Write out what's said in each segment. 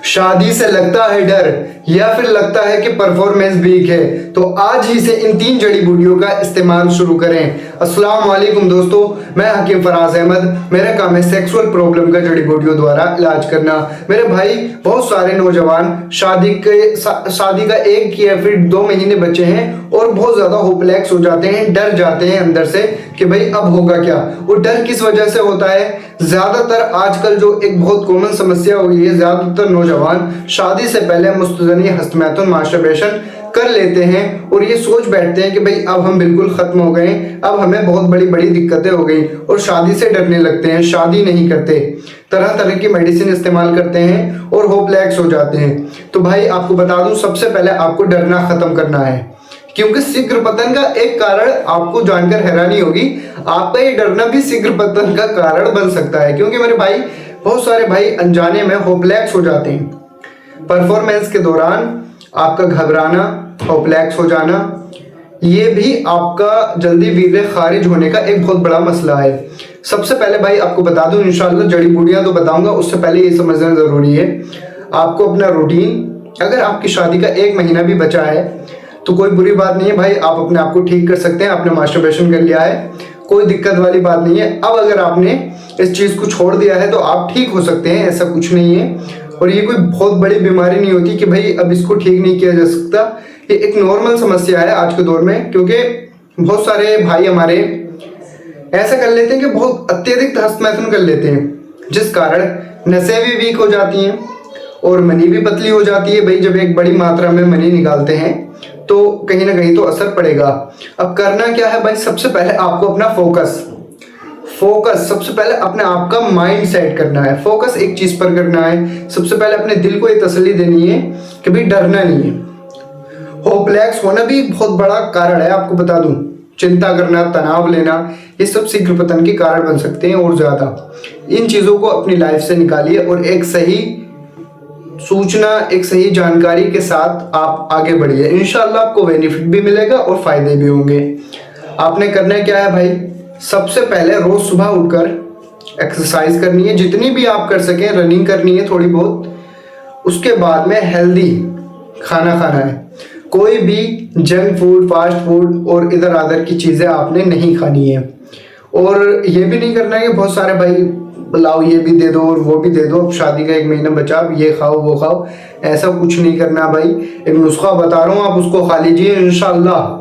शादी से लगता है डर या फिर लगता है कि परफॉर्मेंस वीक है, तो आज ही से इन 3 जड़ी बूटियों का इस्तेमाल शुरू करें। अस्सलाम वालेकुम दोस्तों, मैं हकीम फराज अहमद। मेरा काम है सेक्सुअल प्रॉब्लम का जड़ी बूटियों द्वारा इलाज करना। मेरे भाई, बहुत सारे नौजवान शादी का 1 या फिर 2 महीने बचे हैं और बहुत ज्यादा होपलेस हो जाते हैं, डर जाते हैं अंदर से कि भाई अब होगा क्या। वो डर किस वजह से होता है? ज्यादातर आजकल जो एक बहुत कॉमन समस्या हुई है, ज्यादातर नौजवान शादी से पहले मुस्तजनी हस्तमैथुन मास्टरबेशन कर लेते हैं और ये सोच बैठते हैं कि भाई अब हम बिल्कुल खत्म हो गए, अब हमें बहुत बड़ी बड़ी दिक्कतें हो गई और शादी से डरने लगते हैं, शादी नहीं करते, तरह तरह की मेडिसिन इस्तेमाल करते हैं और होपलेस हो जाते हैं। तो भाई आपको बता दूं, सबसे पहले आपको डरना खत्म करना है, क्योंकि शीघ्र पतन का एक कारण आपको जानकर हैरानी होगी, आपका ये डरना भी शीघ्र पतन का कारण बन सकता है। क्योंकि मेरे भाई, बहुत सारे भाई अनजाने में होपलेस हो जाते हैं। परफॉर्मेंस के दौरान आपका घबराना, होपलेस हो जाना, ये भी आपका जल्दी वीर्य खारिज होने का एक बहुत बड़ा मसला है। सबसे पहले भाई आपको बता दूं, इंशाल्लाह जड़ी बूटियां तो बताऊंगा, उससे पहले ये समझना जरूरी है आपको अपना रूटीन। अगर आपकी शादी का 1 महीना भी बचा है तो कोई बुरी बात नहीं है भाई, आप अपने आप को ठीक कर सकते हैं। आपने मास्टरबेशन कर लिया है, कोई दिक्कत वाली बात नहीं है। अब अगर आपने इस चीज को छोड़ दिया है तो आप ठीक हो सकते हैं, ऐसा कुछ नहीं है। और ये कोई बहुत बड़ी बीमारी नहीं होती कि भाई अब इसको ठीक नहीं किया जा सकता। ये एक नॉर्मल समस्या है आज के दौर में, क्योंकि बहुत सारे भाई हमारे ऐसा कर लेते हैं कि बहुत अत्यधिक हस्तमैथुन कर लेते हैं, जिस कारण नसें भी वीक हो जाती हैं और मनी भी पतली हो जाती है। भाई जब एक बड़ी मात्रा में मनी निकालते हैं तो कहीं ना कहीं तो असर पड़ेगा। अब करना क्या है भाई, सबसे पहले आपको अपना फोकस सबसे पहले अपने आप का माइंड सेट करना है। फोकस एक चीज पर करना है। सबसे पहले अपने दिल को ये तसल्ली देनी है कि भाई डरना नहीं है। होपलेस होना भी बहुत बड़ा कारण है, आपको बता दूं। चिंता करना, तनाव लेना, ये सब शीघ्र पतन के कारण बन सकते हैं और ज्यादा। इन चीजों को अपनी लाइफ से निकालिए और एक सही सूचना, एक सही जानकारी के साथ आप आगे बढ़िए। इंशाल्लाह आपको बेनिफिट भी मिलेगा और फायदे भी होंगे। आपने करना क्या है भाई, सबसे पहले रोज सुबह उठकर एक्सरसाइज करनी है, जितनी भी आप कर सकें। रनिंग करनी है थोड़ी बहुत। उसके बाद में हेल्दी खाना खाना है। कोई भी जंक फूड, फास्ट फूड और इधर आधर की चीजें आपने नहीं खानी है। और ये भी नहीं करना है कि बहुत सारे भाई लाओ ये भी दे दो और वो भी दे दो, अब शादी का 1 महीना बचा, अब ये खाओ वो खाओ, ऐसा कुछ नहीं करना भाई। एक नुस्खा बता रहा हूँ, आप उसको खा लीजिए। इंशाल्लाह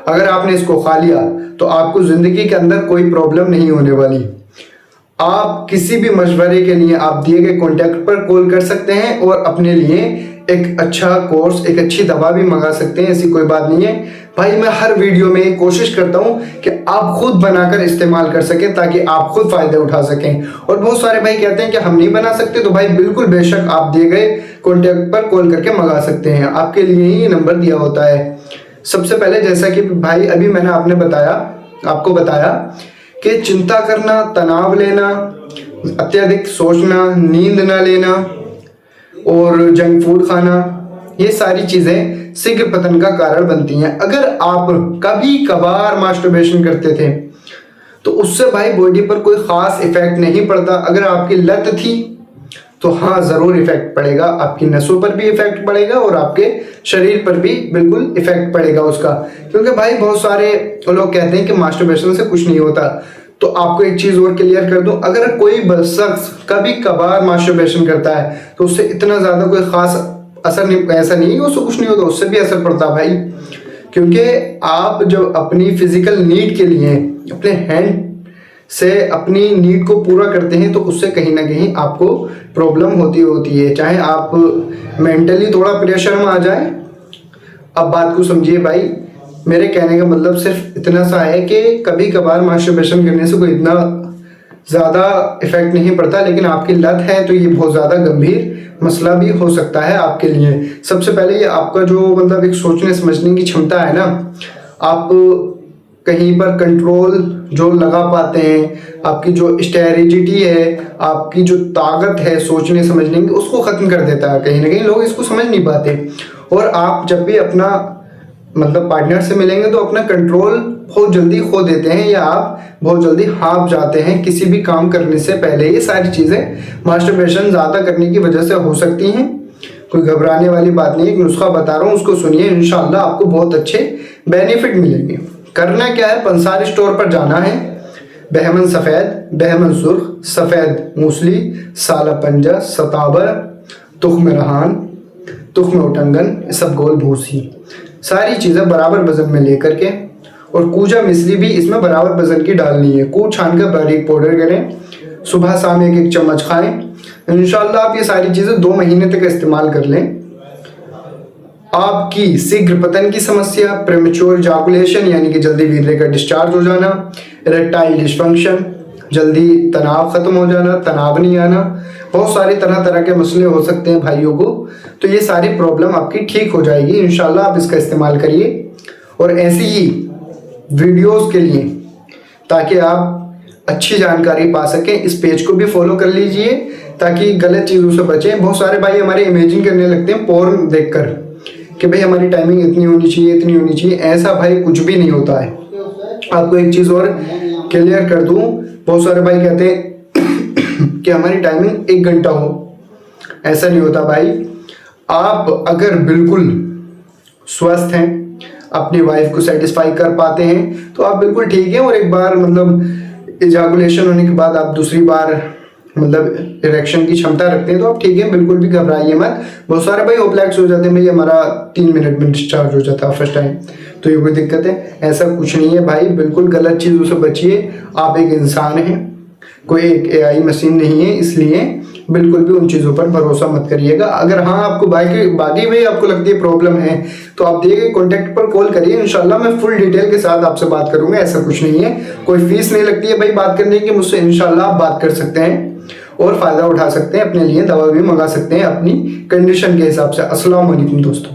अगर आपने इसको खा लिया तो आपको जिंदगी के अंदर कोई प्रॉब्लम नहीं होने वाली। आप किसी भी मशवरे के लिए आप दिए गए कॉन्टैक्ट पर कॉल कर सकते हैं और अपने लिए एक अच्छा कोर्स, एक अच्छी दवा भी मंगा सकते हैं, ऐसी कोई बात नहीं है भाई। मैं हर वीडियो में कोशिश करता हूं कि आप खुद बनाकर इस्तेमाल कर सकें, ताकि आप खुद फायदे उठा सकें। और बहुत सारे भाई कहते हैं कि हम नहीं बना सकते, तो भाई बिल्कुल बेशक आप दिए गए कॉन्टैक्ट पर कॉल करके मंगा सकते हैं। आपके लिए ही नंबर दिया होता है। सबसे पहले जैसा कि भाई अभी मैंने आपको बताया कि चिंता करना, तनाव लेना, अत्यधिक सोचना, नींद ना लेना और जंक फूड खाना, ये सारी चीजें शीघ्र पतन का कारण बनती हैं। अगर आप कभी कभार मास्टरबेशन करते थे तो उससे भाई बॉडी पर कोई खास इफेक्ट नहीं पड़ता। अगर आपकी लत थी तो हाँ जरूर इफेक्ट पड़ेगा, आपकी नसों पर भी इफेक्ट पड़ेगा और आपके शरीर पर भी बिल्कुल इफेक्ट पड़ेगा उसका। क्योंकि भाई बहुत सारे लोग कहते हैं कि मास्टरबेशन से कुछ नहीं होता। तो आपको एक चीज और क्लियर कर दूं, अगर कोई शख्स कभी कभार मास्टरबेशन करता है तो उससे इतना ज्यादा कोई खास असर नहीं, ऐसा नहीं है उससे कुछ नहीं होता, उससे भी असर पड़ता है भाई। क्योंकि आप जब अपनी फिजिकल नीड के लिए अपने हैंड से अपनी नीड को पूरा करते हैं तो उससे कहीं ना कहीं आपको प्रॉब्लम होती है, चाहे आप मेंटली थोड़ा प्रेशर में आ जाए। अब बात को समझिए भाई, मेरे कहने का मतलब सिर्फ इतना सा है कि कभी कभार मास्टरबेशन करने से कोई इतना ज़्यादा इफेक्ट नहीं पड़ता, लेकिन आपकी लत है तो ये बहुत ज़्यादा गंभीर मसला भी हो सकता है आपके लिए। सबसे पहले ये आपका जो मतलब एक सोचने समझने की क्षमता है ना, आप कहीं पर कंट्रोल जो लगा पाते हैं, आपकी जो स्ट्रेटजी है, आपकी जो ताकत है सोचने समझने की, उसको ख़त्म कर देता है। कहीं ना कहीं लोग इसको समझ नहीं पाते। और आप जब भी अपना मतलब पार्टनर से मिलेंगे तो अपना कंट्रोल बहुत जल्दी खो देते हैं, या आप बहुत जल्दी हाँफ जाते हैं किसी भी काम करने से पहले। ये सारी चीज़ें मास्टरबेशन ज़्यादा करने की वजह से हो सकती हैं। कोई घबराने वाली बात नहीं है। एक नुस्खा बता रहा हूँ, उसको सुनिए, इंशाल्लाह आपको बहुत अच्छे बेनिफिट मिलेंगे। करना क्या है, पंसार स्टोर पर जाना है। बहमन सफ़ेद, बहमन सुर्ख, सफ़ेद मूसली, साला पंजा, सताबर, तुख्म रहान, तुख्म उटंगन, इसबगोल भूसी, सारी चीज़ें बराबर वजन में लेकर के, और कूजा मिश्री भी इसमें बराबर वजन की डालनी है। कूच छान कर बारीक पाउडर करें, सुबह शाम एक एक चम्मच खाएं। इंशाल्लाह आप ये सारी चीज़ें 2 महीने तक इस्तेमाल कर लें। आपकी शीघ्र पतन की समस्या, प्रेमेच्योर इजाकुलेशन यानी कि जल्दी वीर्य का डिस्चार्ज हो जाना, इरेक्टाइल डिस्फंक्शन, जल्दी तनाव खत्म हो जाना, तनाव नहीं आना, बहुत सारे तरह तरह के मसले हो सकते हैं भाइयों को, तो ये सारी प्रॉब्लम आपकी ठीक हो जाएगी इंशाल्लाह। आप इसका इस्तेमाल करिए और ऐसी ही वीडियोस के लिए, ताकि आप अच्छी जानकारी पा सकें, इस पेज को भी फॉलो कर लीजिए ताकि गलत चीज़ों से बचें। बहुत सारे भाई हमारे इमेजिन करने लगते हैं पोर्न देखकर कि भाई हमारी टाइमिंग इतनी होनी चाहिए, इतनी होनी चाहिए। ऐसा भाई कुछ भी नहीं होता है। आपको एक चीज़ और क्लियर कर दूं, बहुत सारे भाई कहते हैं कि हमारी टाइमिंग 1 घंटा हो, ऐसा नहीं होता भाई। आप अगर बिल्कुल स्वस्थ हैं, अपनी वाइफ को सेटिस्फाई कर पाते हैं, तो आप बिल्कुल ठीक हैं। और एक बार मतलब इजाकुलेशन होने के बाद आप दूसरी बार मतलब इरेक्शन की क्षमता रखते हैं, तो आप ठीक है, बिल्कुल भी घबराइए मत। बहुत सारे भाई होपलेक्स हो जाते हैं, भाई हमारा 3 मिनट में डिस्चार्ज हो जाता है फर्स्ट टाइम, तो ये कोई दिक्कत है? ऐसा कुछ नहीं है भाई, बिल्कुल गलत चीज़ों से बचिए। आप एक इंसान हैं, कोई एक AI मशीन नहीं है, इसलिए बिल्कुल भी उन चीज़ों पर भरोसा मत करिएगा। अगर हाँ आपको बाकी में आपको लगती है प्रॉब्लम है, तो आप दिए गए कॉन्टैक्ट पर कॉल करिए, इंशाल्लाह मैं फुल डिटेल के साथ आपसे बात करूंगा। ऐसा कुछ नहीं है, कोई फीस नहीं लगती है भाई बात करने की, मुझसे इंशाल्लाह आप बात कर सकते हैं और फ़ायदा उठा सकते हैं, अपने लिए दवा भी मंगा सकते हैं अपनी कंडीशन के हिसाब से। अस्सलाम वालेकुम दोस्तों।